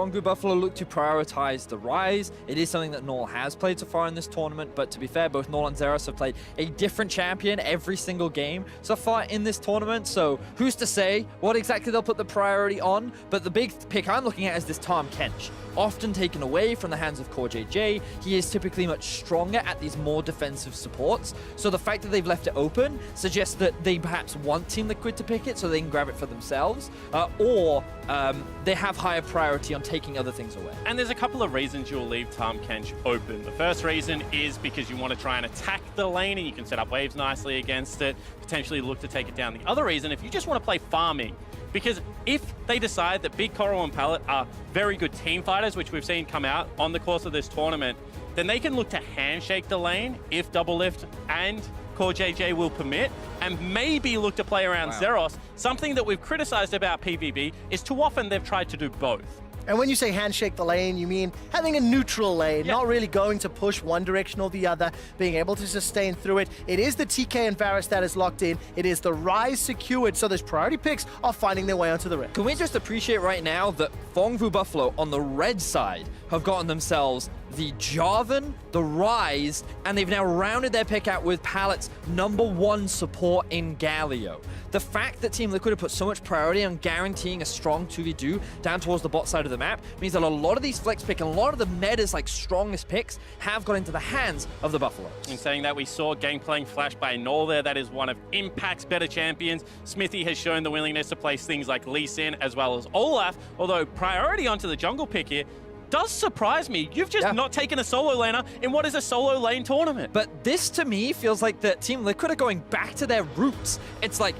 Phong Buffalo look to prioritize the Rise. It is something that Null has played so far in this tournament, but to be fair, both Null and Zeros have played a different champion every single game so far in this tournament, so who's to say what exactly they'll put the priority on? But the big pick I'm looking at is this Tahm Kench. Often taken away from the hands of CoreJJ, he is typically much stronger at these more defensive supports, so the fact that they've left it open suggests that they perhaps want Team Liquid to pick it so they can grab it for themselves, or they have higher priority on taking other things away. And there's a couple of reasons you'll leave Tahm Kench open. The first reason is because you want to try and attack the lane and you can set up waves nicely against it, potentially look to take it down. The other reason, if you just want to play farming, because if they decide that Big Coral and Pallet are very good team fighters, which we've seen come out on the course of this tournament, then they can look to handshake the lane if Double Lift and CoreJJ will permit, and maybe look to play around Zeros. Something that we've criticized about PVB is too often they've tried to do both. And when you say handshake the lane, you mean having a neutral lane, not really going to push one direction or the other, being able to sustain through it. It is the TK and Varus that is locked in. It is the Rise secured, so those priority picks are finding their way onto the ring. Can we just appreciate right now that Phong Buffalo on the red side have gotten themselves the Jarvan, the Rise, and they've now rounded their pick out with Pallet's #1 support in Galio. The fact that Team Liquid have put so much priority on guaranteeing a strong 2v2 down towards the bot side of the map means that a lot of these flex pick and a lot of the meta's like strongest picks have got into the hands of the Buffaloes. In saying that, we saw game playing flash by Null there. That is one of Impact's better champions. Smithy has shown the willingness to place things like Lee Sin as well as Olaf, although priority onto the jungle pick here does surprise me. You've just not taken a solo laner in what is a solo lane tournament. But this to me feels like that Team Liquid are going back to their roots. It's like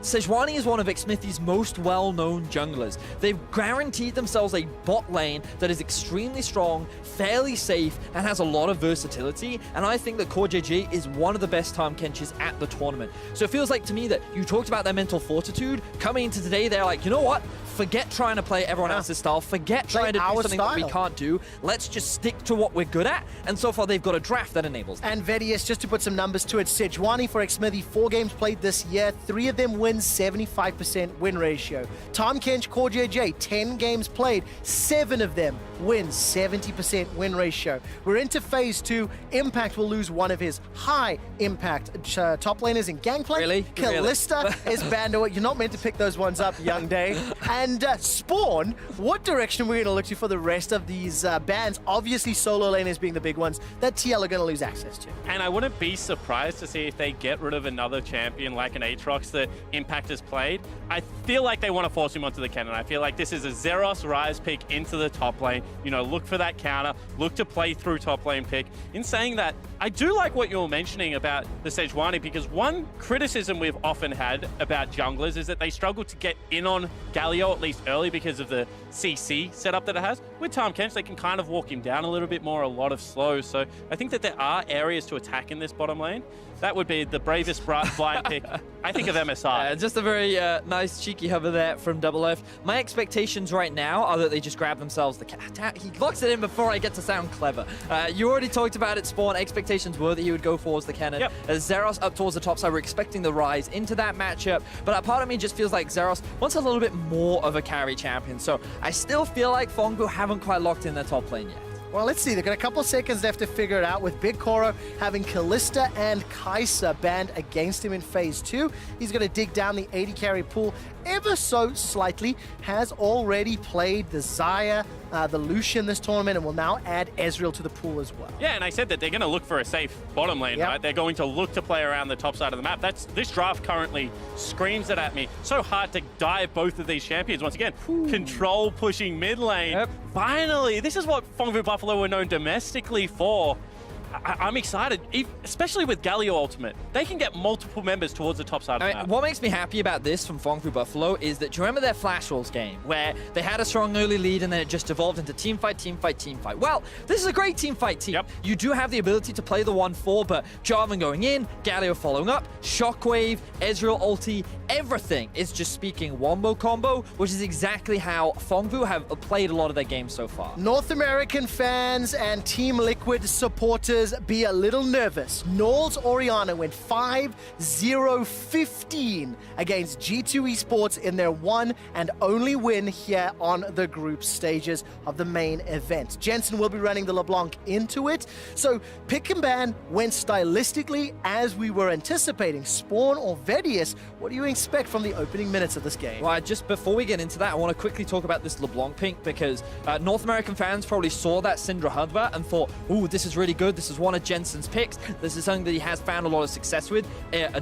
Sejuani is one of Xmithie's most well-known junglers. They've guaranteed themselves a bot lane that is extremely strong, fairly safe, and has a lot of versatility. And I think that CoreJJ is one of the best Tahm Kenches at the tournament. So it feels like to me that you talked about their mental fortitude. Coming into today, they're like, you know what? Forget trying to play everyone else's style. Forget trying to do something that we can't do. Let's just stick to what we're good at. And so far, they've got a draft that enables that. And Vedius, just to put some numbers to it, Sejuani for Xmithie, 4 games played this year, 3 of them wins, 75% win ratio. Tahm Kench, CoreJJ, 10 games played, 7 of them wins, 70% win ratio. We're into phase 2. Impact will lose one of his high impact top laners in Gangplank. Really? Kalista is banned. You're not meant to pick those ones up, young day. And Spawn, what direction we're going to look to for the rest of these bans? Obviously, solo laners being the big ones that TL are going to lose access to. And I wouldn't be surprised to see if they get rid of another champion like an Aatrox that Impact has played. I feel like they want to force him onto the cannon. I feel like this is a Zeros Rise pick into the top lane. You know, look for that counter, look to play through top lane pick. In saying that, I do like what you're mentioning about the Sejuani, because one criticism we've often had about junglers is that they struggle to get in on Galio, at least early, because of the CC setup that it has. With Tahm Kench, they can kind of walk him down a little bit more, a lot of slows. So I think that there are areas to attack in this bottom lane. That would be the bravest blind pick, I think, of MSI. Just a very nice cheeky hover there from Double F. My expectations right now are that they just grab themselves the cat. He locks it in before I get to sound clever. You already talked about it, Spawn. Expectations were that he would go towards the cannon. As Zeros up towards the top side, we're expecting the Rise into that matchup. But a part of me just feels like Zeros wants a little bit more of a carry champion. So I still feel like Phong haven't quite locked in their top lane yet. Well, let's see. They've got a couple seconds left to figure it out, with Big Koro having Kalista and Kai'Sa banned against him in phase 2. He's going to dig down the 80 carry pool ever so slightly. Has already played the Xayah, the Lucian this tournament, and will now add Ezreal to the pool as well. Yeah, and I said that they're going to look for a safe bottom lane, right? They're going to look to play around the top side of the map. This draft currently screams it at me. So hard to dive both of these champions. Once again, control pushing mid lane. Finally, this is what Phong Buffalo were known domestically for. I'm excited, especially with Galio Ultimate. They can get multiple members towards the top side of the map. What makes me happy about this from Phong Buffalo is that, do you remember their Flash Rolls game where they had a strong early lead and then it just evolved into team fight, team fight, team fight? Well, this is a great team fight team. You do have the ability to play the 1-4, but Jarvan going in, Galio following up, Shockwave, Ezreal ulti, everything is just speaking wombo combo, which is exactly how Phong have played a lot of their games so far. North American fans and Team Liquid supporters, viewers be a little nervous. Noel's Oriana went 5-0-15 against G2 Esports in their one and only win here on the group stages of the main event. Jensen will be running the LeBlanc into it. So pick and ban went stylistically as we were anticipating. Spawn or Vedius, what do you expect from the opening minutes of this game? Well, just before we get into that, I want to quickly talk about this LeBlanc pick because North American fans probably saw that Syndra Hudva and thought, ooh, this is really good. This is one of Jensen's picks. This is something that he has found a lot of success with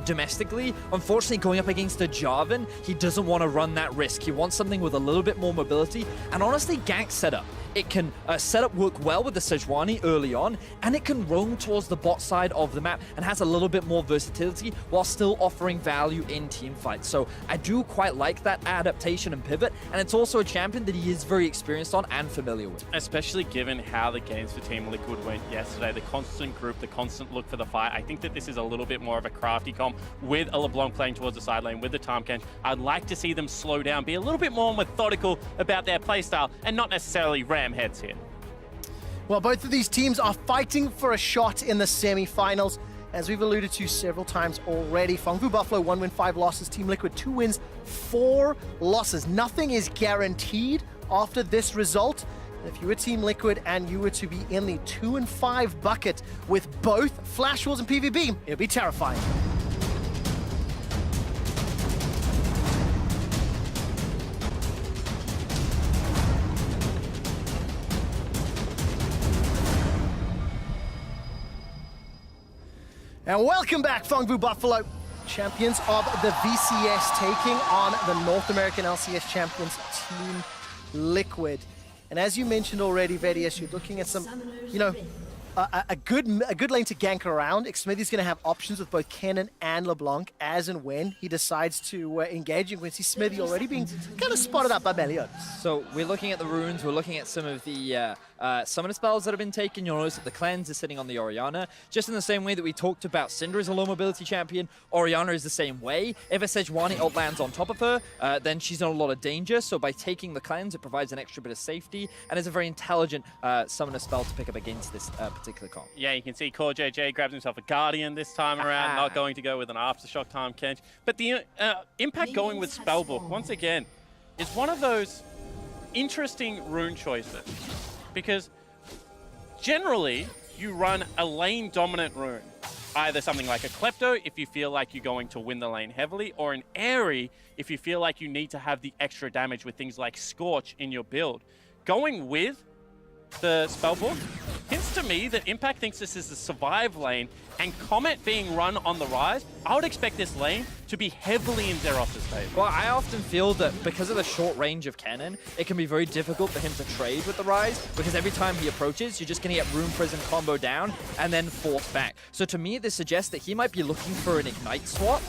domestically. Unfortunately, going up against a Jarvan, he doesn't want to run that risk. He wants something with a little bit more mobility. And honestly, gank setup. It can setup work well with the Sejuani early on, and it can roam towards the bot side of the map and has a little bit more versatility while still offering value in team fights. So I do quite like that adaptation and pivot, and it's also a champion that he is very experienced on and familiar with. Especially given how the games for Team Liquid went yesterday, the constant group, the constant look for the fight. I think that this is a little bit more of a crafty comp with a LeBlanc playing towards the side lane with the Tahm. I'd like to see them slow down, be a little bit more methodical about their playstyle, and not necessarily ram heads here. Well, both of these teams are fighting for a shot in the semi-finals. As we've alluded to several times already, Phong Buffalo 1 win, 5 losses. Team Liquid 2 wins, 4 losses. Nothing is guaranteed after this result. If you were Team Liquid and you were to be in the 2-5 bucket with both Flash Wars and PVB, it would be terrifying. And welcome back, Phong Buffalo, champions of the VCS, taking on the North American LCS champions, Team Liquid. And as you mentioned already, Vedius, you're looking at some, a good lane to gank around. Xmithie's going to have options with both Kennen and LeBlanc as and when he decides to engage. You can see Xmithie already being kind of spotted up by Meliodas. So we're looking at the runes, we're looking at some of the summoner spells that have been taken. You'll notice that the cleanse is sitting on the Orianna. Just in the same way that we talked about Syndra is a low mobility champion, Orianna is the same way. If a Sejuani ult lands on top of her, then she's in a lot of danger. So by taking the cleanse, it provides an extra bit of safety and is a very intelligent summoner spell to pick up against this particular comp. Yeah, you can see Core JJ grabs himself a Guardian this time around, not going to go with an Aftershock Tahm Kench. But the impact going with Spellbook, once again, is one of those interesting rune choices. Because generally, you run a lane-dominant rune. Either something like a Klepto if you feel like you're going to win the lane heavily, or an Airy if you feel like you need to have the extra damage with things like Scorch in your build. Going with the Spellbook hints to me that Impact thinks this is the survive lane, and Comet being run on the Rise, I would expect this lane to be heavily in Zeros' favor. Well, I often feel that because of the short range of Kennen, it can be very difficult for him to trade with the Rise, because every time he approaches, you're just going to get Rune Prison combo down and then force back. So to me, this suggests that he might be looking for an Ignite swap,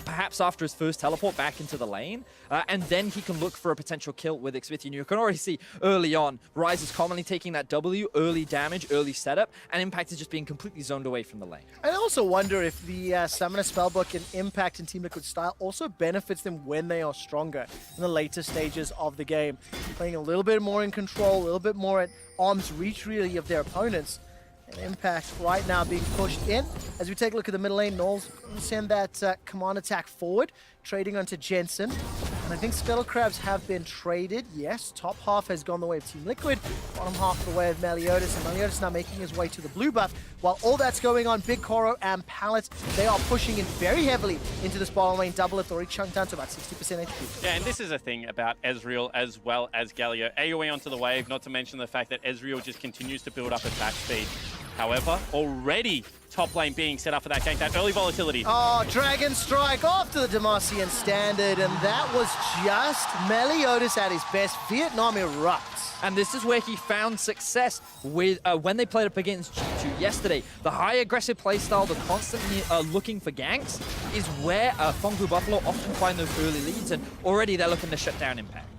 perhaps after his first teleport back into the lane, and then he can look for a potential kill with Xmithie. And you can already see early on, Rise is commonly taking that W, early damage, early setup, and Impact is just being completely zoned away from the lane. I also wonder if the Summoner Spellbook and Impact and Team Liquid style also benefits them when they are stronger in the later stages of the game. Playing a little bit more in control, a little bit more at arm's reach really of their opponents. And Impact right now being pushed in. As we take a look at the middle lane, Noel's going to send that command attack forward, trading onto Jensen. And I think Scuttle Crabs have been traded. Yes, top half has gone the way of Team Liquid, bottom half the way of Meliodas. And Meliodas now making his way to the blue buff. While all that's going on, Big Koro and Pallet, they are pushing in very heavily into this bottom lane. Double it, already chunked down to about 60% HP. Yeah, and this is a thing about Ezreal as well as Galio. AoE onto the wave, not to mention the fact that Ezreal just continues to build up attack speed. However, already top lane being set up for that gank, that early volatility. Oh, Dragon Strike off to the Demacian standard, and that was just Meliodas at his best. Vietnam erupts. And this is where he found success with when they played up against G2 yesterday. The high aggressive playstyle, the constantly looking for ganks, is where Phong Buffalo often find those early leads, and already they're looking to shut down Impact.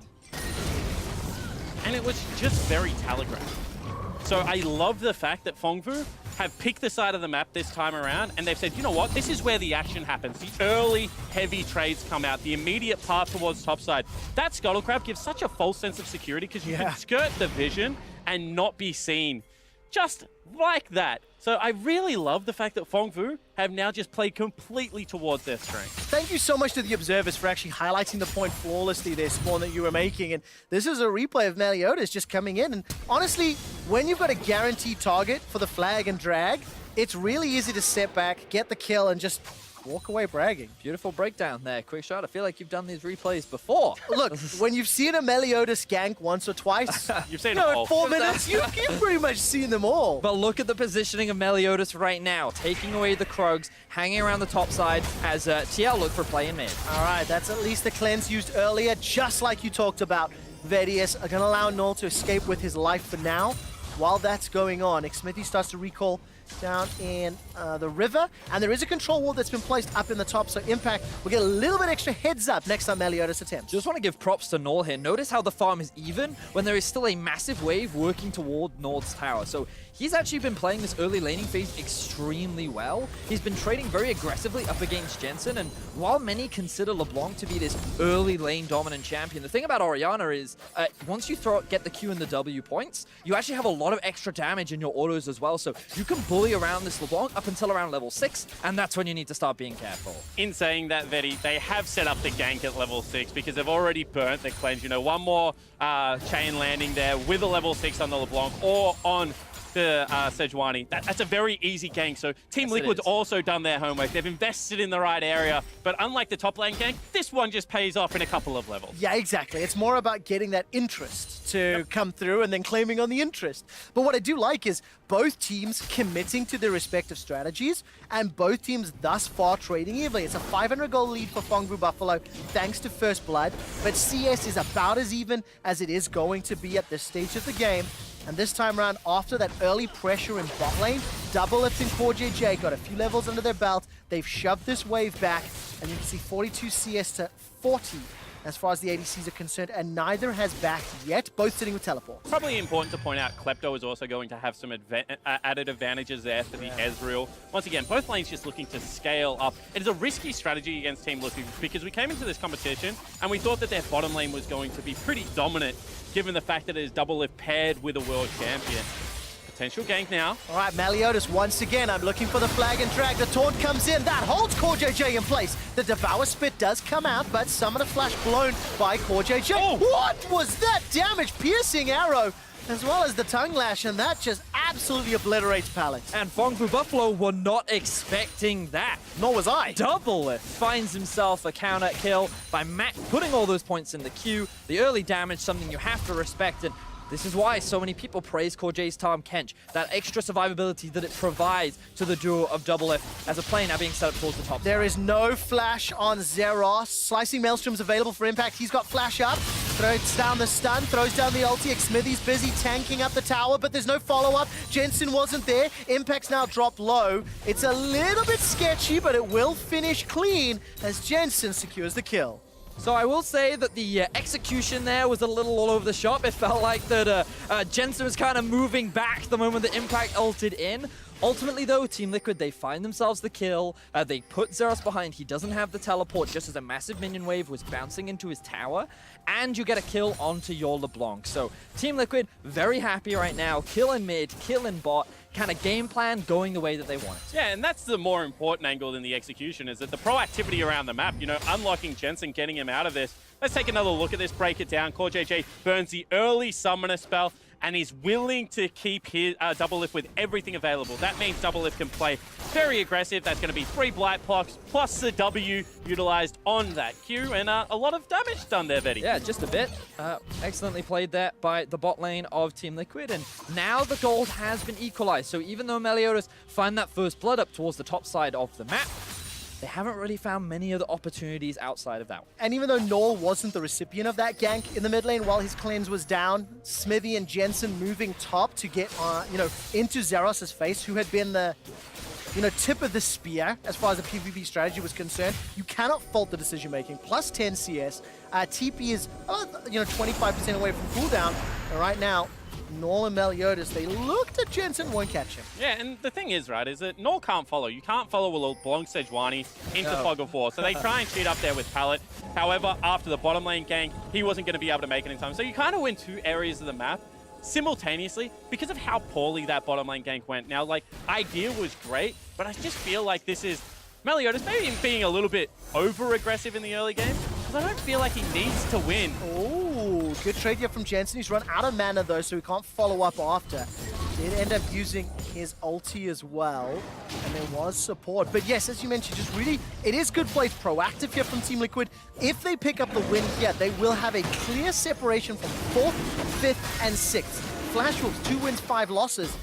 And it was just very telegraphed. So I love the fact that Phong have picked the side of the map this time around, and they've said, you know what, this is where the action happens. The early, heavy trades come out, the immediate path towards topside. That Scuttle Crab gives such a false sense of security because you can skirt the vision and not be seen. just like that. So I really love the fact that Phong Vu have now just played completely towards their strength. Thank you so much to the observers for actually highlighting the point flawlessly there, Spawn, that you were making. And this is a replay of Meliodas just coming in. And honestly, when you've got a guaranteed target for the flag and drag, it's really easy to step back, get the kill, and just walk away bragging. Beautiful breakdown there, Quick Shot. I feel like you've done these replays before. Look, when you've seen a Meliodas gank once or twice, You've seen you know, it all. in 4 minutes, you've pretty much seen them all. But look at the positioning of Meliodas right now, taking away the Krugs, hanging around the top side as TL look for play in mid. All right, that's at least the cleanse used earlier, just like you talked about. Vedius are going to allow Null to escape with his life for now. While that's going on, Xmithy starts to recall down in the river, and there is a control wall that's been placed up in the top, so Impact will get a little bit extra heads up next time Meliodas attempts. Just want to give props to Nord here. Notice how the farm is even when there is still a massive wave working toward Nord's tower. So he's actually been playing this early laning phase extremely well. He's been trading very aggressively up against Jensen, and while many consider LeBlanc to be this early lane dominant champion, the thing about Orianna is once you get the Q and the W points, you actually have a lot of extra damage in your autos as well, so you can bully around this LeBlanc up until around level 6, and that's when you need to start being careful. In saying that, Vedi, they have set up the gank at level 6 because they've already burnt the cleanse. You know, one more chain landing there with a level 6 on the LeBlanc or on the Sejuani. That's a very easy gank. So Team Liquid's also done their homework. They've invested in the right area, but unlike the top lane gank, this one just pays off in a couple of levels. Yeah, exactly. It's more about getting that interest to come through and then claiming on the interest. But what I do like is both teams committing to their respective strategies and both teams thus far trading evenly. It's a 500 goal lead for Phong Vu Buffalo thanks to First Blood, but CS is about as even as it is going to be at this stage of the game. And this time around, after that early pressure in bot lane, Doublelift and Core JJ got a few levels under their belt. They've shoved this wave back, and you can see 42 CS to 40 as far as the ADCs are concerned, and neither has backed yet, both sitting with teleport. Probably important to point out, Klepto is also going to have some added advantages there for the Ezreal. Once again, both lanes just looking to scale up. It is a risky strategy against Team Liquid because we came into this competition and we thought that their bottom lane was going to be pretty dominant given the fact that it is Doublelift paired with a world champion. Potential gank now. All right, Meliodas once again. I'm looking for the flag and drag. The taunt comes in. That holds Core JJ in place. The Devour Spit does come out, but Summoner Flash blown by Core JJ. Oh! What was that damage? Piercing arrow, as well as the tongue lash, and that just absolutely obliterates Pallet. And Phong Vu Buffalo were not expecting that. Nor was I. Doublelift finds himself a counter kill by Mac putting all those points in the queue. The early damage, something you have to respect, and this is why so many people praise Core J's Tahm Kench, that extra survivability that it provides to the duo of Doublelift as a play now being set up towards the top. There is no flash on Zeros. Slicing Maelstrom's available for impact. He's got flash up, throws down the stun, throws down the ulti. Smithy's busy tanking up the tower, but there's no follow-up. Jensen wasn't there. Impact's now dropped low. It's a little bit sketchy, but it will finish clean as Jensen secures the kill. So I will say that the execution there was a little all over the shop. It felt like that Jensen was kind of moving back the moment the Impact ulted in. Ultimately, though, Team Liquid, they find themselves the kill. They put Zeros behind. He doesn't have the teleport just as a massive minion wave was bouncing into his tower. And you get a kill onto your LeBlanc. So Team Liquid, very happy right now. Kill in mid, kill in bot. Kind of game plan going the way that they want it. Yeah, and that's the more important angle than the execution, is that the proactivity around the map, you know, unlocking Jensen, getting him out of this. Let's take another look at this, break it down. Core JJ burns the early summoner spell, and he's willing to keep his Doublelift with everything available. That means Doublelift can play very aggressive. That's going to be 3 Blight blocks plus the W utilized on that Q, and a lot of damage done there, Vedi. Yeah, just a bit. Excellently played there by the bot lane of Team Liquid, and now the gold has been equalized. So even though Meliodas find that first blood up towards the top side of the map, they haven't really found many other opportunities outside of that one. And even though Nor wasn't the recipient of that gank in the mid lane while his cleanse was down, Smithy and Jensen moving top to get, into Zeros' face, who had been the, tip of the spear as far as the PVB strategy was concerned. You cannot fault the decision making. Plus 10 CS. TP is, 25% away from cooldown. And right now, Null and Meliodas, they looked at Jensen, won't catch him. Yeah, and the thing is, right, is that Null can't follow. You can't follow a LeBlanc Sejuani into Fog of War. So they try and cheat up there with Pallet. However, after the bottom lane gank, he wasn't going to be able to make it in time. So you kind of win 2 areas of the map simultaneously, because of how poorly that bottom lane gank went, now, like, idea was great, but I just feel like this is Meliodas maybe being a little bit over-aggressive in the early game, because I don't feel like he needs to win. Oh, good trade here from Jensen. He's run out of mana though, so he can't follow up after. Did end up using his ulti as well, and there was support. But yes, as you mentioned, just really, it is good play, proactive here from Team Liquid. If they pick up the win here, they will have a clear separation from 4th, 5th, and 6th. Flash Wolves, 2 wins, 5 losses.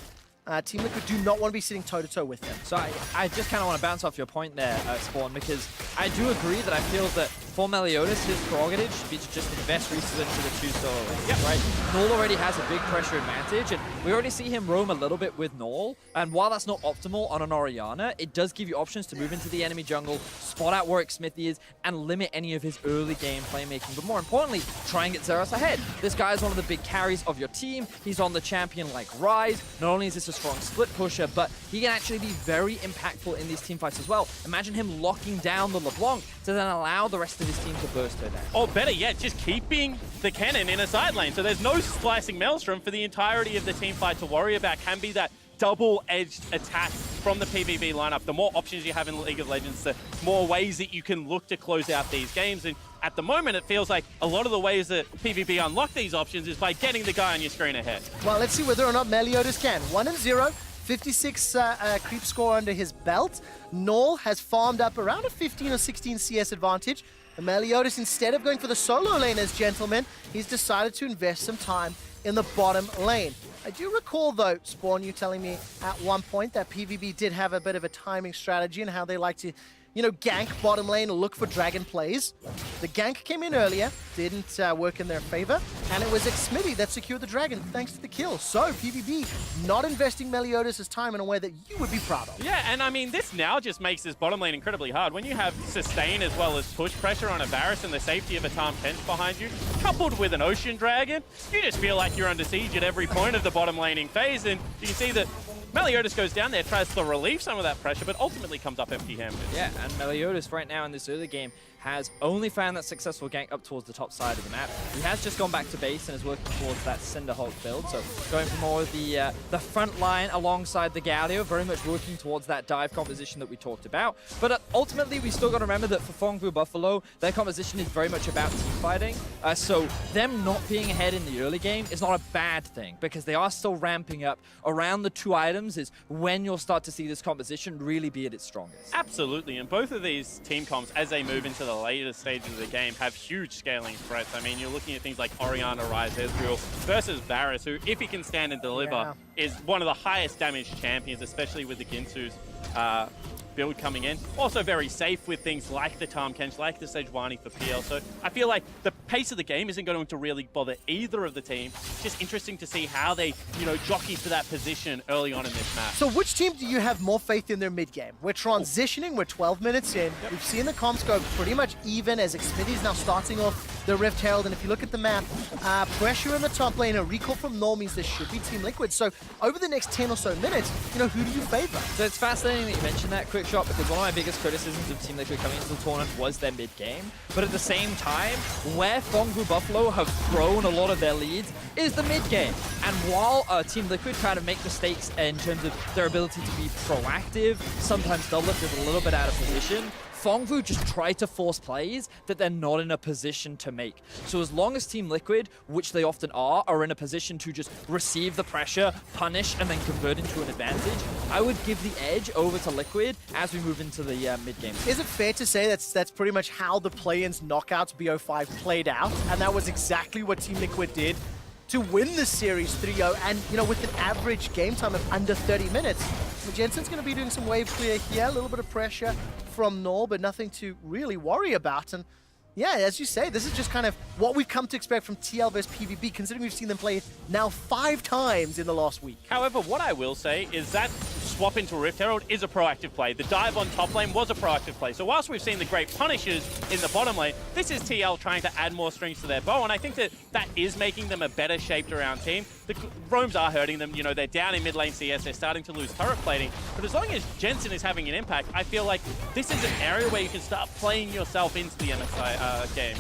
Team Liquid do not want to be sitting toe-to-toe with them. So I just kind of want to bounce off your point there, Spawn, because I do agree that I feel that for Meliodas, his prerogative should be to just invest resources into the 2 solo lanes, yep. right? Null already has a big pressure advantage, and we already see him roam a little bit with Null, and while that's not optimal on an Orianna, it does give you options to move into the enemy jungle, spot out where Xmithie is, and limit any of his early game playmaking, but more importantly, try and get Xerath ahead. This guy is one of the big carries of your team. He's on the champion like Ryze. Not only is this a strong split pusher, but he can actually be very impactful in these team fights as well. Imagine him locking down the LeBlanc to then allow the rest of his team to burst her down. Or better yet, just keeping the cannon in a side lane. So there's no slicing Maelstrom for the entirety of the team fight to worry about. Can be that double-edged attack from the PVB lineup. The more options you have in League of Legends, the more ways that you can look to close out these games. And at the moment, it feels like a lot of the ways that PVB unlock these options is by getting the guy on your screen ahead. Well, let's see whether or not Meliodas can. 1-0. 56 creep score under his belt. Null has farmed up around a 15 or 16 CS advantage. And Meliodas, instead of going for the solo lane as gentleman, he's decided to invest some time in the bottom lane. I do recall, though, Spawn, you telling me at one point that PVB did have a bit of a timing strategy and how they like to, you know, gank bottom lane, look for dragon plays. The gank came in earlier, didn't work in their favor, and it was Xmithie that secured the dragon thanks to the kill. So PVB not investing Meliodas' time in a way that you would be proud of. Yeah, and I mean, this now just makes this bottom lane incredibly hard. When you have sustain as well as push pressure on a Varus and the safety of a Tahm Kench behind you, coupled with an Ocean Dragon, you just feel like you're under siege at every point of the bottom laning phase, and you can see that Meliodas goes down there, tries to relieve some of that pressure, but ultimately comes up empty-handed. Yeah, and Meliodas right now in this early game has only found that successful gank up towards the top side of the map. He has just gone back to base and is working towards that Cinderhulk build, so going for more of the front line alongside the Galio, very much working towards that dive composition that we talked about. But ultimately, we still got to remember that for Phong Buffalo, their composition is very much about team fighting, so them not being ahead in the early game is not a bad thing, because they are still ramping up. Around the 2 items is when you'll start to see this composition really be at its strongest. Absolutely, and both of these team comps, as they move into the later stages of the game, have huge scaling threats. I mean, you're looking at things like Orianna, Ryze, Ezreal versus Varus, who, if he can stand and deliver, is one of the highest damage champions, especially with the Ginsu's build coming in. Also very safe with things like the Tahm Kench, like the Sejuani for PL. So I feel like the pace of the game isn't going to really bother either of the team. It's just interesting to see how they, you know, jockey for that position early on in this match. So which team do you have more faith in their mid game? We're transitioning, we're 12 minutes in. Yep. We've seen the comps go pretty much even as Xmithie's now starting off the Rift Herald. And if you look at the map, pressure in the top lane, a recall from Null means there should be Team Liquid. So over the next 10 or so minutes, you know, who do you favor? So it's fascinating that you mentioned that, Quick Shot, because one of my biggest criticisms of Team Liquid coming into the tournament was their mid game. But at the same time, where Phong Buffalo have thrown a lot of their leads is the mid game. And while Team Liquid kind of make mistakes in terms of their ability to be proactive, sometimes Doublelift is a little bit out of position, Phong just try to force plays that they're not in a position to make. So as long as Team Liquid, which they often are in a position to just receive the pressure, punish, and then convert into an advantage, I would give the edge over to Liquid as we move into the mid-game. Is it fair to say that's pretty much how the play-ins knockouts BO5 played out? And that was exactly what Team Liquid did to win the series 3-0, and you know, with an average game time of under 30 minutes. Jensen's going to be doing some wave clear here, a little bit of pressure from Null, but nothing to really worry about. And yeah, as you say, this is just kind of what we've come to expect from TL versus PVB, considering we've seen them play now 5 times in the last week. However, what I will say is that swap into Rift Herald is a proactive play. The dive on top lane was a proactive play. So whilst we've seen the great punishes in the bottom lane, this is TL trying to add more strings to their bow, and I think that that is making them a better shaped around team. The roams are hurting them. You know, they're down in mid lane CS. They're starting to lose turret plating. But as long as Jensen is having an impact, I feel like this is an area where you can start playing yourself into the MSI game.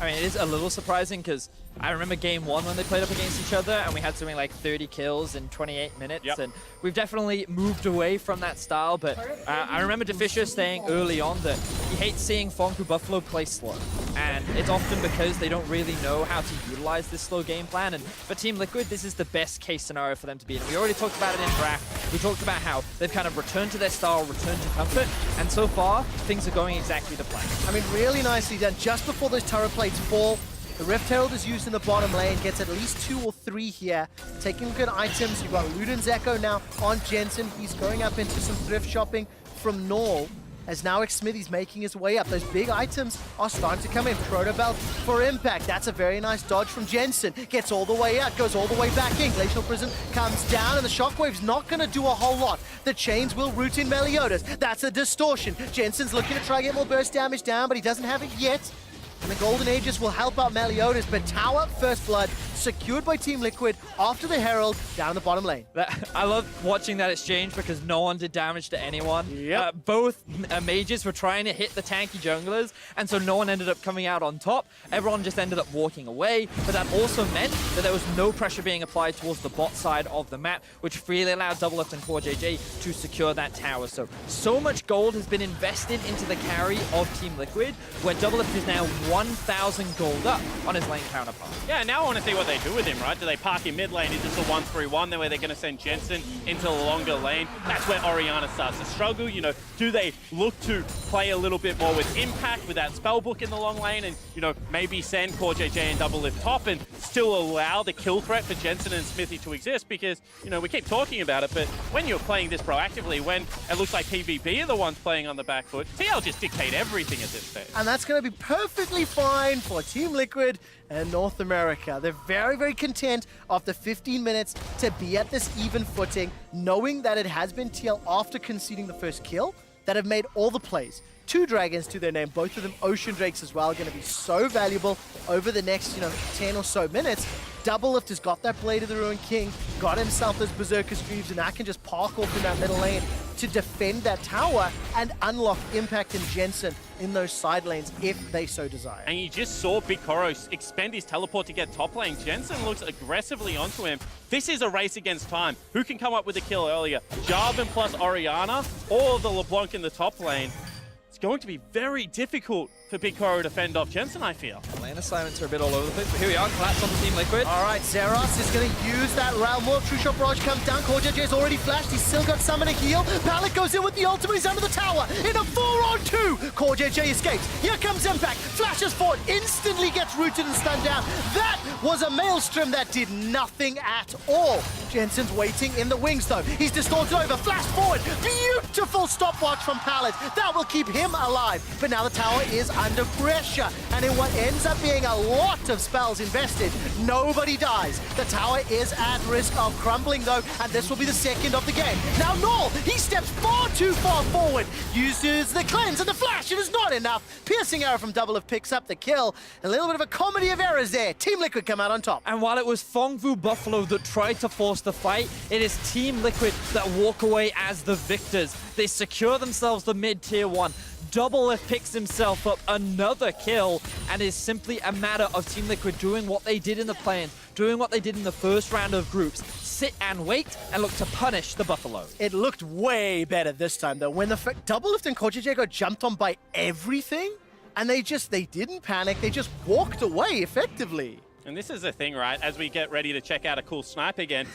I mean, it is a little surprising because I remember game 1 when they played up against each other and we had something like 30 kills in 28 minutes. Yep. And we've definitely moved away from that style, but I remember DeFisher saying early on that he hates seeing Phong Fu Buffalo play slow. And it's often because they don't really know how to utilize this slow game plan. And for Team Liquid, this is the best case scenario for them to be in. We already talked about it in draft. We talked about how they've kind of returned to their style, returned to comfort, and so far, things are going exactly to plan. I mean, really nicely done. Just before those turret plates fall, the Rift Herald is used in the bottom lane, gets at least 2 or 3 here. Taking good items, you've got Luden's Echo now on Jensen. He's going up into some thrift shopping from Null. As now Xsmithy's making his way up. Those big items are starting to come in. Proto Belt for impact. That's a very nice dodge from Jensen. Gets all the way out, goes all the way back in. Glacial Prison comes down, and the Shockwave's not going to do a whole lot. The chains will root in Meliodas. That's a distortion. Jensen's looking to try to get more burst damage down, but he doesn't have it yet. And the Golden Aegis will help out Meliodas, but Tower First Blood secured by Team Liquid after the Herald down the bottom lane. I love watching that exchange because no one did damage to anyone. Yep. Both mages were trying to hit the tanky junglers, and so no one ended up coming out on top. Everyone just ended up walking away, but that also meant that there was no pressure being applied towards the bot side of the map, which really allowed Doublelift and CoreJJ to secure that tower. So much gold has been invested into the carry of Team Liquid, where Doublelift is now 1,000 gold up on his lane counterpart. Yeah, now I want to see what they do with him, right? Do they park him mid lane into the 1-3-1, then where they're going to send Jensen into the longer lane? That's where Orianna starts to struggle. You know, do they look to play a little bit more with impact with that spellbook in the long lane and, you know, maybe send CoreJJ and Doublelift top and still allow the kill threat for Jensen and Smithy to exist? Because, you know, we keep talking about it, but when you're playing this proactively, when it looks like PVB are the ones playing on the back foot, TL just dictate everything at this stage. And that's going to be perfectly fine for Team Liquid and North America. They're very, very content after 15 minutes to be at this even footing, knowing that it has been TL after conceding the first kill that have made all the plays. 2 dragons to their name, both of them Ocean Drakes as well, going to be so valuable over the next, 10 or so minutes. Doublelift has got that Blade of the Ruined King, got himself those Berserker Greaves, and that can just park off in that middle lane to defend that tower and unlock Impact and Jensen in those side lanes if they so desire. And you just saw Big Koros expend his teleport to get top lane. Jensen looks aggressively onto him. This is a race against time. Who can come up with a kill earlier? Jarvan plus Orianna or the LeBlanc in the top lane? It's going to be very difficult for Big Koro to fend off Jensen, I feel. Lane assignments are a bit all over the place, but here we are, collapse on the Team Liquid. All right, Zeros is going to use that Realm Walk. True Shot Barrage comes down. CoreJJ's already flashed. He's still got Summon a heal. Pallet goes in with the ultimate. He's under the tower in a 4-on-2. CoreJJ escapes. Here comes Impact. Flashes forward. Instantly gets rooted and stunned down. That was a Maelstrom that did nothing at all. Jensen's waiting in the wings, though. He's distorted over. Flash forward. Beautiful stopwatch from Pallet. That will keep him alive. But now the tower is under pressure. And in what ends up being a lot of spells invested, nobody dies. The tower is at risk of crumbling, though, and this will be the second of the game. Now Null, he steps far too far forward, uses the cleanse and the flash. It is not enough. Piercing arrow from Doublelift picks up the kill. A little bit of a comedy of errors there. Team Liquid come out on top. And while it was Phong Fu Buffalo that tried to force the fight, it is Team Liquid that walk away as the victors. They secure themselves the mid-tier 1. Doublelift picks himself up another kill, and is simply a matter of Team Liquid doing what they did in the play-in, doing what they did in the first round of groups. Sit and wait and look to punish the Buffalo. It looked way better this time, though. When the Doublelift and CoreJJ got jumped on by everything, and they didn't panic, they just walked away effectively. And this is the thing, right? As we get ready to check out a cool snipe again,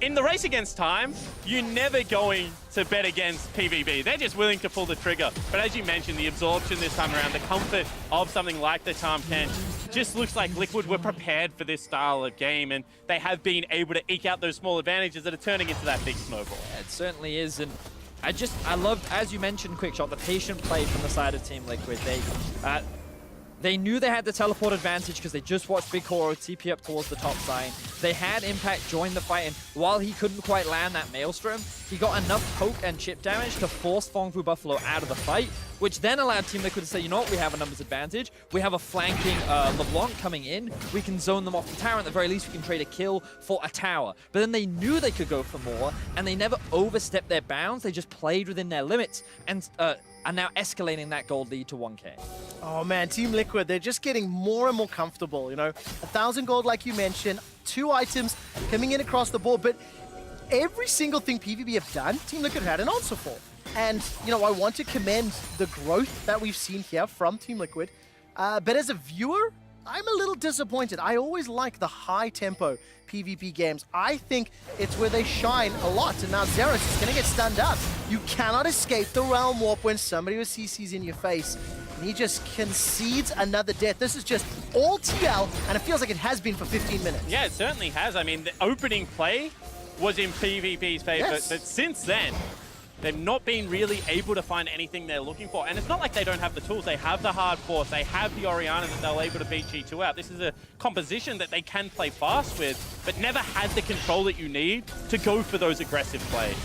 in the race against time, you're never going to bet against PVB. They're just willing to pull the trigger. But as you mentioned, the absorption this time around, the comfort of something like the Tahm Kench, just looks like Liquid were prepared for this style of game, and they have been able to eke out those small advantages that are turning into that big snowball. Yeah, it certainly is, and I loved, as you mentioned, Quickshot, the patient play from the side of Team Liquid. They knew they had the teleport advantage because they just watched Big Koro TP up towards the top side. They had Impact join the fight, and while he couldn't quite land that Maelstrom, he got enough poke and chip damage to force Phong Fu Buffalo out of the fight. which then allowed Team Liquid to say, you know what, we have a numbers advantage. We have a flanking LeBlanc coming in. We can zone them off the tower. At the very least, we can trade a kill for a tower. But then they knew they could go for more, and they never overstepped their bounds. They just played within their limits, and are now escalating that gold lead to 1K. Oh man, Team Liquid, they're just getting more and more comfortable, you know. 1,000 gold, like you mentioned, 2 items coming in across the board, but every single thing PVB have done, Team Liquid had an answer for. And, you know, I want to commend the growth that we've seen here from Team Liquid, but as a viewer, I'm a little disappointed. I always like the high-tempo PvP games. I think it's where they shine a lot, and now Zeros is going to get stunned up. You cannot escape the Realm Warp when somebody with CC's in your face, and he just concedes another death. This is just all TL, and it feels like it has been for 15 minutes. Yeah, it certainly has. I mean, the opening play was in PvP's favor, Yes. but since then, they've not been really able to find anything they're looking for. And it's not like they don't have the tools. They have the hard force. They have the Orianna that they're able to beat G2 out. This is a composition that they can play fast with, but never had the control that you need to go for those aggressive plays.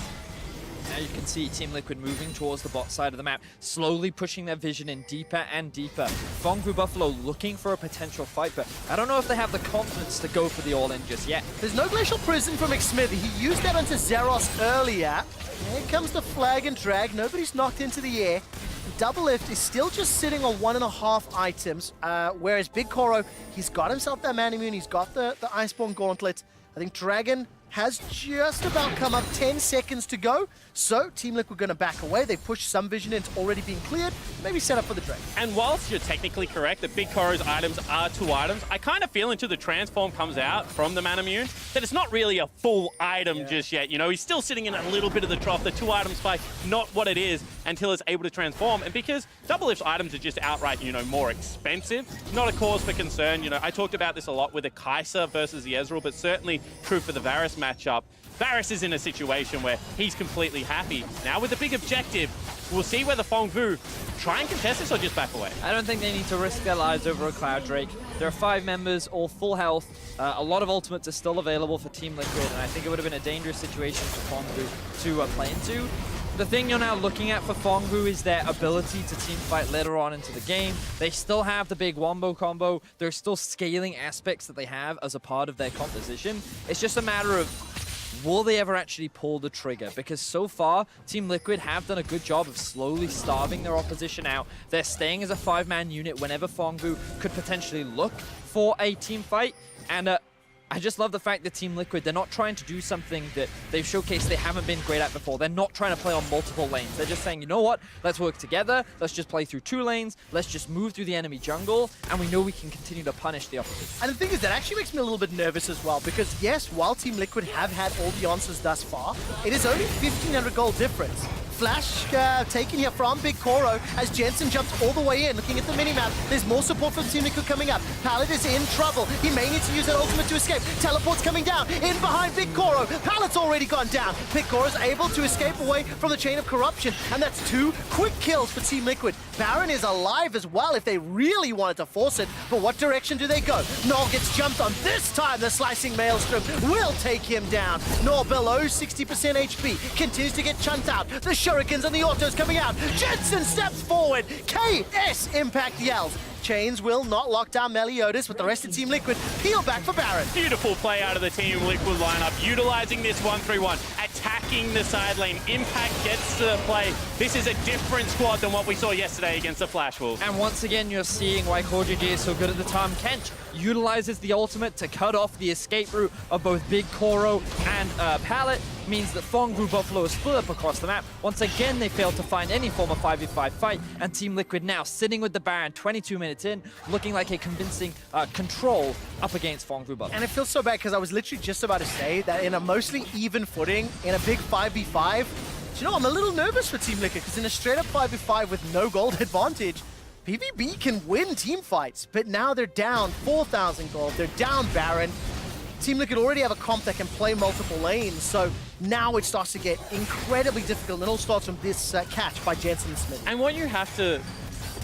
Now you can see Team Liquid moving towards the bot side of the map, slowly pushing their vision in deeper and deeper. Phong Vu Buffalo looking for a potential fight, but I don't know if they have the confidence to go for the all-in just yet. There's no Glacial Prison from Xmithy. He used that onto Zeros earlier. Here comes the flag and drag. Nobody's knocked into the air. Double Lift is still just sitting on 1.5 items, whereas Big Koro, he's got himself that man immune. He's got the Iceborne Gauntlet. I think Dragon has just about come up, 10 seconds to go. So Team Liquid going to back away. They push some vision in, it's already being cleared. Maybe set up for the Dragon. And whilst you're technically correct that Big Koro's items are 2 items, I kind of feel until the transform comes out from the man immune that it's not really a full item just yet. You know, he's still sitting in a little bit of the trough. The 2 item spike, not what it is until it's able to transform. And because Double Lift's items are just outright, you know, more expensive, not a cause for concern. You know, I talked about this a lot with the Kai'Sa versus the Ezreal, but certainly true for the Varus matchup. Varus is in a situation where he's completely happy. Now with the big objective, we'll see whether Phong Vu try and contest this or just back away. I don't think they need to risk their lives over a Cloud Drake. There are 5 members, all full health. A lot of ultimates are still available for Team Liquid, and I think it would have been a dangerous situation for Phong Vu to play into. The thing you're now looking at for Phong Vu is their ability to team fight later on into the game. They still have the big wombo combo. There's still scaling aspects that they have as a part of their composition. It's just a matter of, will they ever actually pull the trigger? Because so far, Team Liquid have done a good job of slowly starving their opposition out. They're staying as a 5-man unit whenever Phong Vu could potentially look for a team fight. And I just love the fact that Team Liquid, they're not trying to do something that they've showcased they haven't been great at before. They're not trying to play on multiple lanes. They're just saying, you know what? Let's work together. Let's just play through 2 lanes. Let's just move through the enemy jungle, and we know we can continue to punish the opposition. And the thing is, that actually makes me a little bit nervous as well, because yes, while Team Liquid have had all the answers thus far, it is only 1,500 gold difference. Flash taken here from Big Koro as Jensen jumps all the way in. Looking at the minimap, there's more support from Team Liquid coming up. Pallet is in trouble. He may need to use that ultimate to escape. Teleport's coming down. In behind Big Koro. Pallet's already gone down. Big Koro's able to escape away from the chain of corruption. And that's 2 quick kills for Team Liquid. Baron is alive as well if they really wanted to force it. But what direction do they go? Null gets jumped on. This time the slicing Maelstrom will take him down. Null below 60% HP. Continues to get chunked out. The Shurikens and the autos coming out. Jensen steps forward. KS Impact yells. Chains will not lock down Meliodas, with the rest of Team Liquid peel back for Baron. Beautiful play out of the Team Liquid lineup, utilizing this 1-3-1, attacking the side lane. Impact gets to the play. This is a different squad than what we saw yesterday against the Flash Wolves. And once again, you're seeing why CoreJJ is so good at the time. Kench utilizes the ultimate to cut off the escape route of both Big Koro and Pallet. Means that Phong Vu Buffalo is split up across the map. Once again, they failed to find any form of 5v5 fight, and Team Liquid now sitting with the Baron 22 minutes in, looking like a convincing control up against Phong Vu Buffalo. And it feels so bad because I was literally just about to say that in a mostly even footing, in a big 5v5, you know, I'm a little nervous for Team Liquid, because in a straight up 5v5 with no gold advantage, PVB can win team fights, but now they're down 4,000 gold, they're down Baron. Team Liquid already have a comp that can play multiple lanes, so now it starts to get incredibly difficult, and it all starts from this catch by Jensen Smith. And what you have to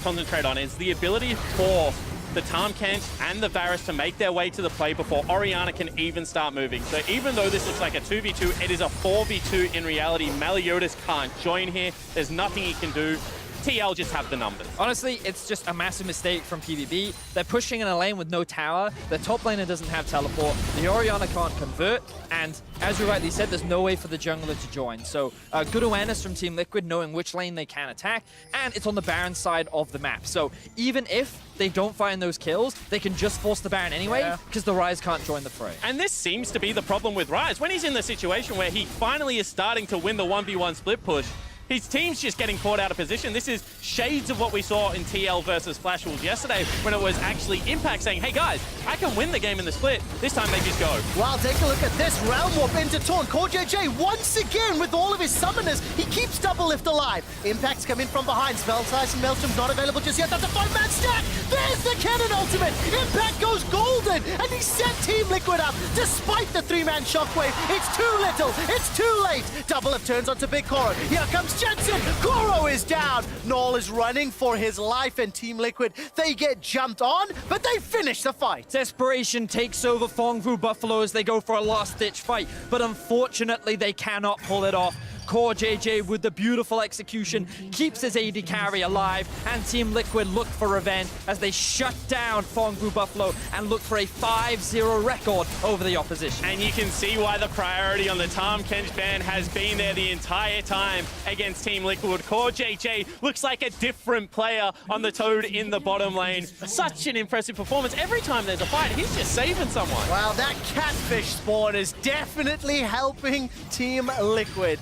concentrate on is the ability for the Tahm Kench and the Varus to make their way to the play before Orianna can even start moving. So even though this looks like a 2v2, it is a 4v2 in reality. Meliodas can't join here. There's nothing he can do. TL just have the numbers. Honestly, it's just a massive mistake from PVB. They're pushing in a lane with no tower. Their top laner doesn't have teleport. The Orianna can't convert. And as you rightly said, there's no way for the jungler to join. So good awareness from Team Liquid, knowing which lane they can attack. And it's on the Baron side of the map. So even if they don't find those kills, they can just force the Baron anyway, because the Ryze can't join the fray. And this seems to be the problem with Ryze. When he's in the situation where he finally is starting to win the 1v1 split push, his team's just getting caught out of position. This is shades of what we saw in TL versus Flash Wolves yesterday, when it was actually Impact saying, hey guys, I can win the game in the split. This time they just go. Well, take a look at this. Realm Warp into Taunt. CoreJJ once again with all of his summoners. He keeps Double Lift alive. Impacts come in from behind. Spellsize and Maelstrom's not available just yet. That's a 5-man stack. There's the cannon ultimate. Impact goes golden. And he set Team Liquid up despite the 3-man shockwave. It's too little. It's too late. Double Lift turns onto Big Koro. Here comes Jensen. Koro is down. Null is running for his life, and Team Liquid, they get jumped on, but they finish the fight. Desperation takes over Phong Buffalo as they go for a last-ditch fight, but unfortunately they cannot pull it off. CoreJJ with the beautiful execution keeps his AD carry alive, and Team Liquid look for revenge as they shut down Phong Buffalo and look for a 5-0 record over the opposition. And you can see why the priority on the Tahm Kench ban has been there the entire time against Team Liquid. CoreJJ looks like a different player on the Toad in the bottom lane. Such an impressive performance. Every time there's a fight, he's just saving someone. Wow, that catfish spawn is definitely helping Team Liquid.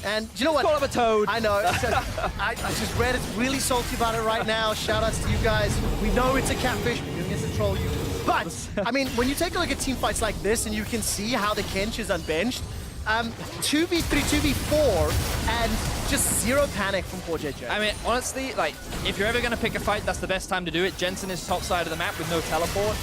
And do you know what? Call him a toad. I know. I just read it's really salty about it right now. Shout outs to you guys. We know it's a catfish. We're doing it to troll you. But, I mean, when you take a look at team fights like this and you can see how the Kench is unbenched, 2v3, 2v4, and just zero panic from CoreJJ. I mean, honestly, like, if you're ever going to pick a fight, that's the best time to do it. Jensen is top side of the map with no teleport,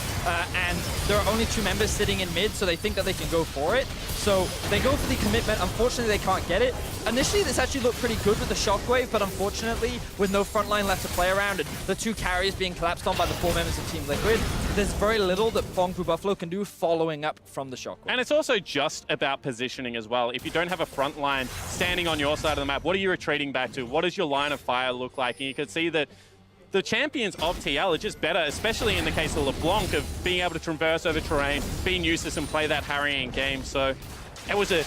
and there are only 2 members sitting in mid, so they think that they can go for it. So they go for the commitment. Unfortunately, they can't get it. Initially, this actually looked pretty good with the shockwave, but unfortunately, with no front line left to play around and the 2 carriers being collapsed on by the 4 members of Team Liquid, there's very little that Phong Buffalo can do following up from the shockwave. And it's also just about positioning as well. If you don't have a front line standing on your side of the map, what are you retreating back to? What does your line of fire look like? And you can see that the champions of TL are just better, especially in the case of LeBlanc, of being able to traverse over terrain, being useless and play that harrying game. So it was a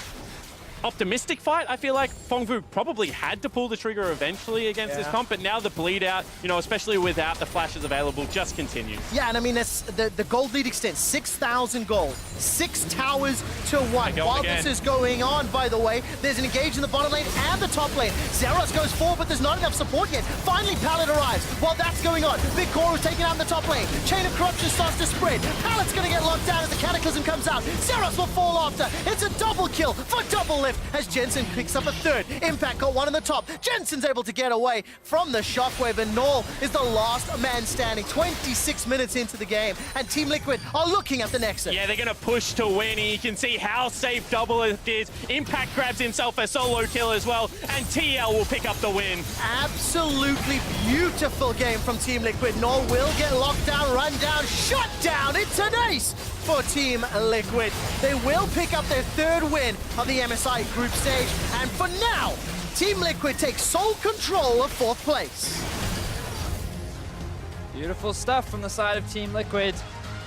optimistic fight. I feel like Phong probably had to pull the trigger eventually against this comp, but now the bleed out, you know, especially without the flashes available, just continues. Yeah, and I mean, it's the gold lead extends 6,000 gold, 6 towers to 1. While this is going on, by the way, there's an engage in the bottom lane and the top lane. Zeros goes forward, but there's not enough support yet. Finally, Pallet arrives. While that's going on, Big Koro's taking out in the top lane. Chain of Corruption starts to spread. Pallet's gonna get locked down as the Cataclysm comes out. Zeros will fall after. It's a double kill for Double Lift as Jensen picks up a 3rd. Impact got 1 on the top. Jensen's able to get away from the shockwave, and Null is the last man standing. 26 minutes into the game, and Team Liquid are looking at the Nexus. Yeah, they're going to push to win, and you can see how safe Double Lift is. Impact grabs himself a solo kill as well, and TL will pick up the win. Absolutely beautiful game from Team Liquid. Null will get locked down, run down, shut down. It's an ace for Team Liquid. They will pick up their 3rd win of the MSI group stage, and for now, Team Liquid takes sole control of 4th place. Beautiful stuff from the side of Team Liquid.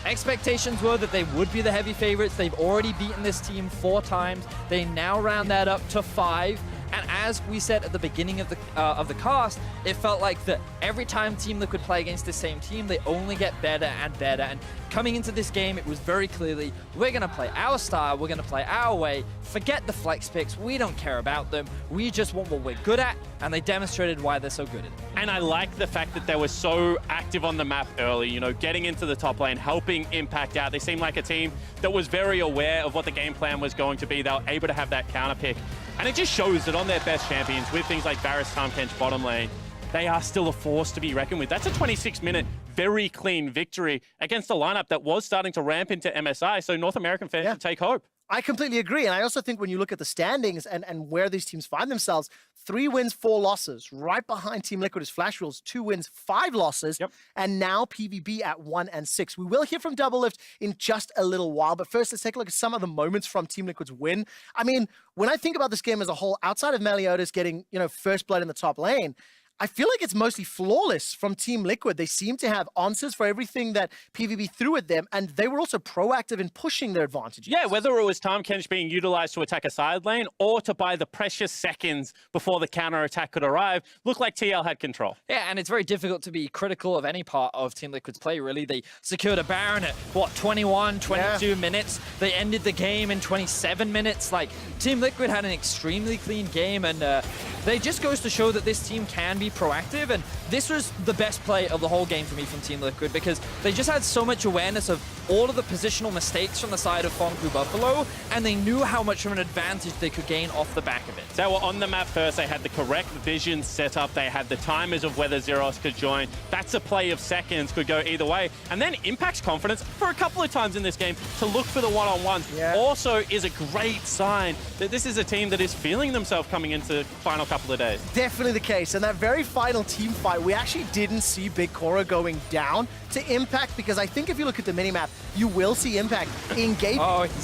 Expectations were that they would be the heavy favorites. They've already beaten this team 4 times. They now round that up to 5. And as we said at the beginning of the cast, it felt like that every time Team Liquid play against the same team, they only get better and better. And coming into this game, it was very clearly, we're going to play our style, we're going to play our way, forget the flex picks, we don't care about them, we just want what we're good at, and they demonstrated why they're so good at it. And I like the fact that they were so active on the map early, you know, getting into the top lane, helping Impact out. They seemed like a team that was very aware of what the game plan was going to be. They were able to have that counter pick. And it just shows that on their best champions, with things like Varus, Tahm Kench, bottom lane, they are still a force to be reckoned with. That's a 26-minute, very clean victory against a lineup that was starting to ramp into MSI, so North American fans should take hope. I completely agree, and I also think when you look at the standings and where these teams find themselves, 3 wins, 4 losses. Right behind Team Liquid is Flash Wolves, 2 wins, 5 losses, and now PVB at 1 and 6. We will hear from Double Lift in just a little while, but first let's take a look at some of the moments from Team Liquid's win. I mean, when I think about this game as a whole, outside of Meliodas getting, you know, first blood in the top lane, I feel like it's mostly flawless from Team Liquid. They seem to have answers for everything that PVB threw at them, and they were also proactive in pushing their advantages. Yeah, whether it was Tahm Kench being utilized to attack a side lane or to buy the precious seconds before the counter attack could arrive, looked like TL had control. Yeah, and it's very difficult to be critical of any part of Team Liquid's play, really. They secured a Baron at, what, 21, 22 minutes? They ended the game in 27 minutes. Like, Team Liquid had an extremely clean game, and they just goes to show that this team can be proactive, and this was the best play of the whole game for me from Team Liquid, because they just had so much awareness of all of the positional mistakes from the side of Phong Buffalo, and they knew how much of an advantage they could gain off the back of it. They were on the map first, they had the correct vision set up, they had the timers of whether Zeros could join. That's a play of seconds, could go either way. And then Impact's confidence for a couple of times in this game to look for the one-on-ones also is a great sign that this is a team that is feeling themselves coming into the final couple of days. Definitely the case. And that very final team fight, we actually didn't see Big Cora going down to Impact, because I think if you look at the minimap, you will see Impact engage.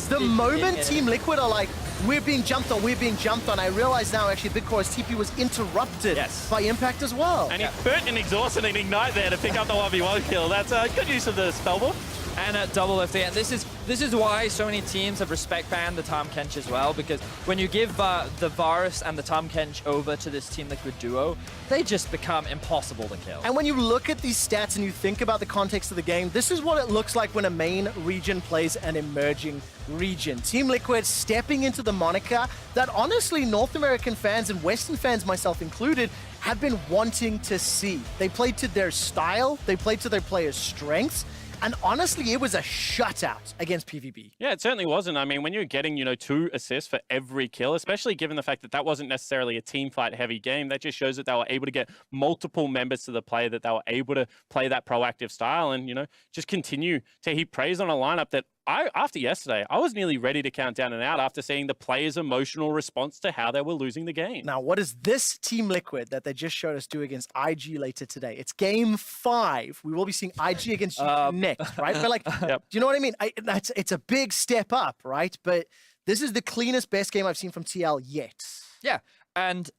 The moment Team Liquid are like, we're being jumped on, I realize now actually Big Cora's TP was interrupted by Impact as well. And he burnt an Exhaust and an Ignite there to pick up the 1v1 kill. That's good use of the spellboard. And at double lifting, and this is why so many teams have respect banned the Tahm Kench as well, because when you give the Varus and the Tahm Kench over to this Team Liquid duo, they just become impossible to kill. And when you look at these stats and you think about the context of the game, this is what it looks like when a main region plays an emerging region. Team Liquid stepping into the moniker that honestly North American fans and Western fans, myself included, have been wanting to see. They played to their style, they played to their players' strengths, and honestly, it was a shutout against PVB. Yeah, it certainly wasn't. I mean, when you're getting, 2 assists for every kill, especially given the fact that that wasn't necessarily a team fight heavy game, that just shows that they were able to get multiple members to the play, that they were able to play that proactive style and, just continue to heap praise on a lineup that after yesterday, I was nearly ready to count down and out after seeing the players' emotional response to how they were losing the game. Now, what does this Team Liquid that they just showed us do against IG later today? It's game 5. We will be seeing IG against you next, right? But do you know what I mean? It's a big step up, right? But this is the cleanest, best game I've seen from TL yet. Yeah, and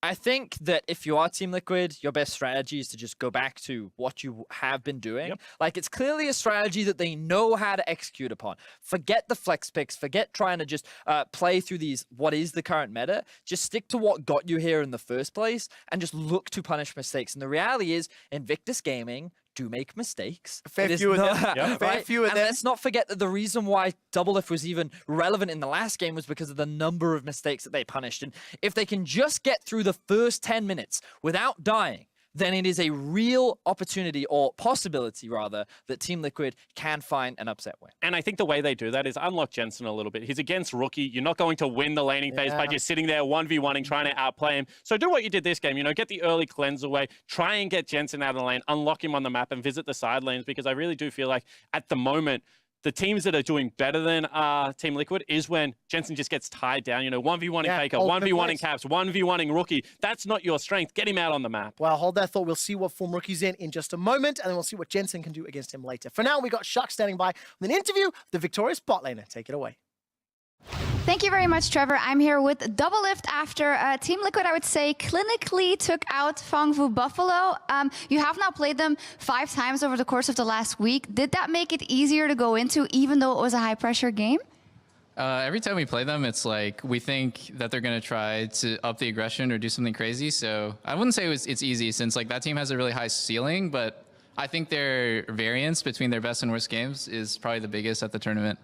I think that if you are Team Liquid, your best strategy is to just go back to what you have been doing. Like, it's clearly a strategy that they know how to execute upon. Forget the flex picks, forget trying to just play through what is the current meta. Just stick to what got you here in the first place and just look to punish mistakes. And the reality is, Invictus Gaming do make mistakes. Fair few of them. Fair few of them. Let's not forget that the reason why Double Lift was even relevant in the last game was because of the number of mistakes that they punished. And if they can just get through the first 10 minutes without dying, then it is a real opportunity, or possibility rather, that Team Liquid can find an upset win. And I think the way they do that is unlock Jensen a little bit. He's against Rookie. You're not going to win the laning phase by just sitting there 1v1ing, trying to outplay him. So do what you did this game, get the early cleanse away, try and get Jensen out of the lane, unlock him on the map and visit the side lanes, because I really do feel like at the moment, the teams that are doing better than Team Liquid is when Jensen just gets tied down. 1v1ing Faker, 1v1ing Caps, 1v1ing Rookie. That's not your strength. Get him out on the map. Well, hold that thought. We'll see what form Rookie's in just a moment, and then we'll see what Jensen can do against him later. For now, we got Shuck standing by with an interview with the victorious bot laner. Take it away. Thank you very much, Trevor. I'm here with Double Lift after Team Liquid, I would say, clinically took out Phong Buffalo. You have now played them 5 times over the course of the last week. Did that make it easier to go into, even though it was a high-pressure game? Every time we play them, it's like we think that they're going to try to up the aggression or do something crazy. So I wouldn't say it's easy, since that team has a really high ceiling, but I think their variance between their best and worst games is probably the biggest at the tournament.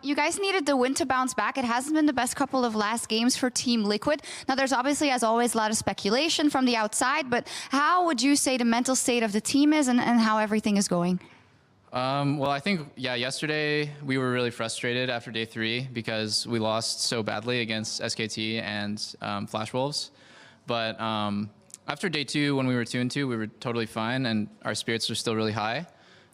You guys needed the win to bounce back. It hasn't been the best couple of last games for Team Liquid. Now, there's obviously, as always, a lot of speculation from the outside, but how would you say the mental state of the team is and how everything is going? Well, I think, yesterday we were really frustrated after day 3 because we lost so badly against SKT and Flash Wolves. But after day 2, when we were 2-2, we were totally fine and our spirits were still really high.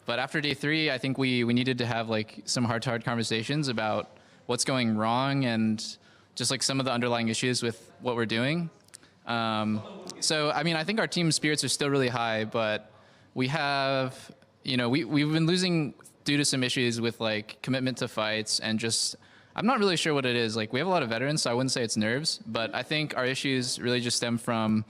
But after day 3, I think we needed to have some heart-to-heart conversations about what's going wrong and just some of the underlying issues with what we're doing. So, I mean, I think our team spirits are still really high, but we have, we've been losing due to some issues with commitment to fights and just, I'm not really sure what it is. We have a lot of veterans, so I wouldn't say it's nerves, but I think our issues really just stem from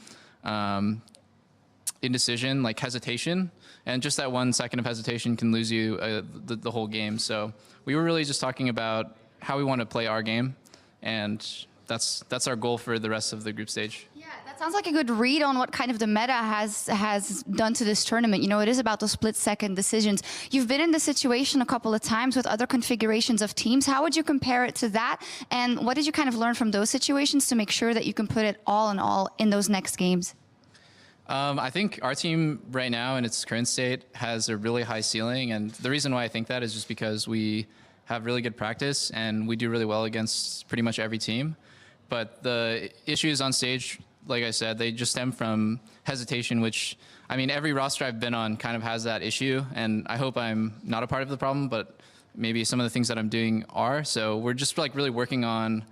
indecision, like hesitation. And just that 1 second of hesitation can lose you the whole game. So we were really just talking about how we want to play our game. And that's our goal for the rest of the group stage. Yeah, that sounds like a good read on what kind of the meta has done to this tournament. You know, it is about those split-second decisions. You've been in this situation a couple of times with other configurations of teams. How would you compare it to that? And what did you kind of learn from those situations to make sure that you can put it all in those next games? I think our team right now in its current state has a really high ceiling. And the reason why I think that is just because we have really good practice and we do really well against pretty much every team. But the issues on stage, like I said, they just stem from hesitation, which, I mean, every roster I've been on kind of has that issue. And I hope I'm not a part of the problem, but maybe some of the things that I'm doing are. So we're just like really working on,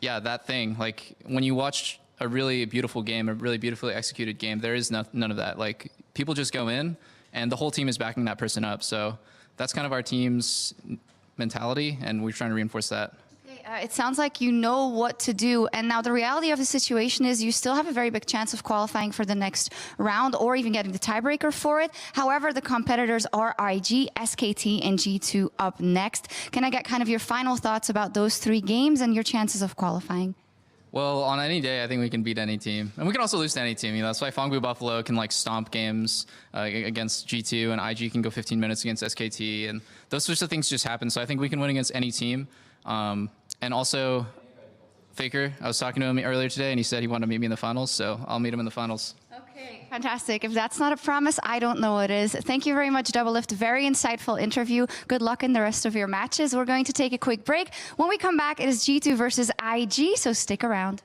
yeah, that thing. Like when you watch a really beautiful game, a really beautifully executed game, there is none of that. Like people just go in and the whole team is backing that person up. So that's kind of our team's mentality, and we're trying to reinforce that. It sounds like you know what to do. And now the reality of the situation is you still have a very big chance of qualifying for the next round or even getting the tiebreaker for it. However, the competitors are IG, SKT, and G2 up next. Can I get kind of your final thoughts about those 3 games and your chances of qualifying? Well, on any day, I think we can beat any team. And we can also lose to any team. You know, that's why Phong Buffalo can like stomp games against G2, and IG can go 15 minutes against SKT. And those sorts of things just happen. So I think we can win against any team. And also, Faker, I was talking to him earlier today, and he said he wanted to meet me in the finals. So I'll meet him in the finals. Okay, fantastic. If that's not a promise, I don't know what is. Thank you very much, Doublelift. Very insightful interview. Good luck in the rest of your matches. We're going to take a quick break. When we come back, it is G2 versus IG, so stick around.